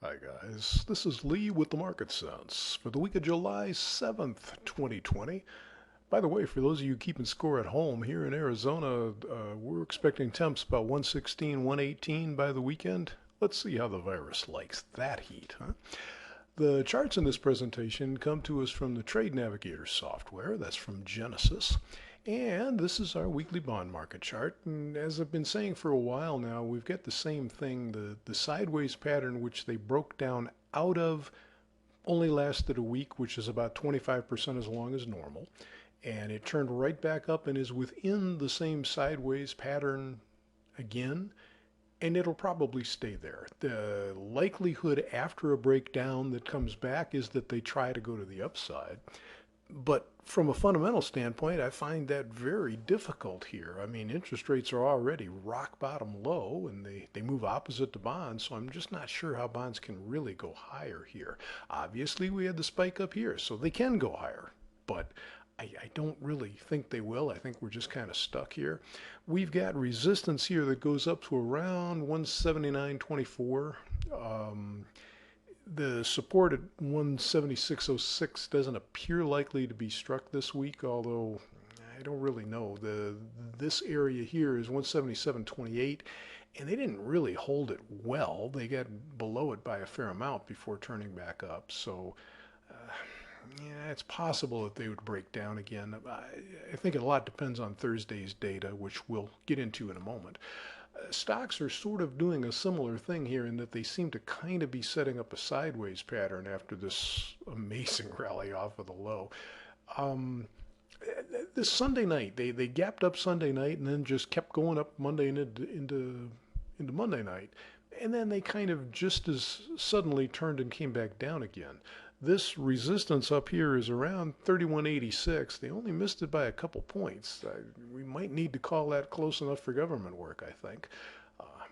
Hi guys, this is Lee with the Market Sense for the week of July 7th, 2020. By the way, for those of you keeping score at home, here in Arizona, we're expecting temps about 116, 118 by the weekend. Let's see how the virus likes that heat, huh? The charts in this presentation come to us from the Trade Navigator software. That's from Gettess. And this is our weekly bond market chart. And as I've been saying for a while now, we've got the same thing. The sideways pattern, which they broke down out of, only lasted a week, which is about 25% as long as normal. And it turned right back up and is within the same sideways pattern again, and it'll probably stay there. The likelihood after a breakdown that comes back is that they try to go to the upside. But from a fundamental standpoint, I find that very difficult here. I mean, interest rates are already rock bottom low and they move opposite to bonds, so I'm just not sure how bonds can really go higher here. Obviously, we had the spike up here, so they can go higher, but I don't really think they will. I think we're just kind of stuck here. We've got resistance here that goes up to around 179.24. The support at 176.06 doesn't appear likely to be struck this week, although I don't really know. This area here is 177.28, and they didn't really hold it well. They got below it by a fair amount before turning back up. So yeah, it's possible that they would break down again. I think a lot depends on Thursday's data, which we'll get into in a moment. Stocks are sort of doing a similar thing here in that they seem to kind of be setting up a sideways pattern after this amazing rally off of the low. Um, this Sunday night, they gapped up Sunday night and then just kept going up Monday and into Monday night. And then they kind of just as suddenly turned and came back down again. This resistance up here is around 31.86. They only missed it by a couple points. We might need to call that close enough for government work, I think.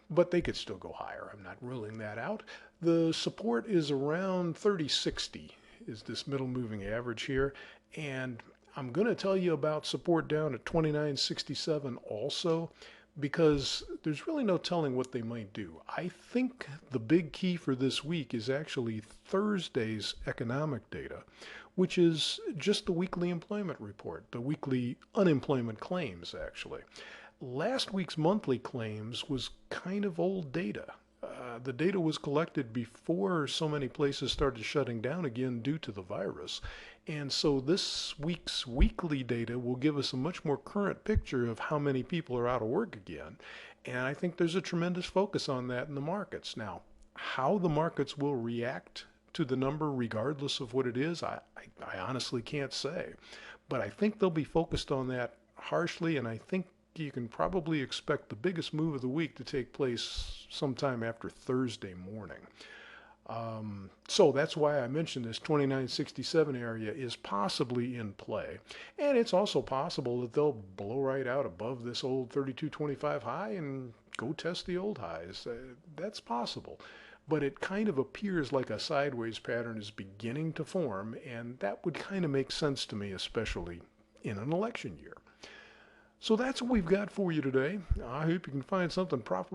But they could still go higher. I'm not ruling that out. The support is around 30.60 is this middle moving average here. And I'm going to tell you about support down at 29.67 also, because there's really no telling what they might do. I think the big key for this week is actually Thursday's economic data, which is just the weekly employment report, the weekly unemployment claims, actually. Last week's monthly claims was kind of old data. The data was collected before so many places started shutting down again due to the virus. And so this week's weekly data will give us a much more current picture of how many people are out of work again. And I think there's a tremendous focus on that in the markets. Now, how the markets will react to the number regardless of what it is, I honestly can't say. But I think they'll be focused on that harshly, and I think you can probably expect the biggest move of the week to take place sometime after Thursday morning. So that's why I mentioned this 29.67 area is possibly in play. And it's also possible that they'll blow right out above this old 32.25 high and go test the old highs. That's possible. But it kind of appears like a sideways pattern is beginning to form, and that would kind of make sense to me, especially in an election year. So that's what we've got for you today. I hope you can find something profitable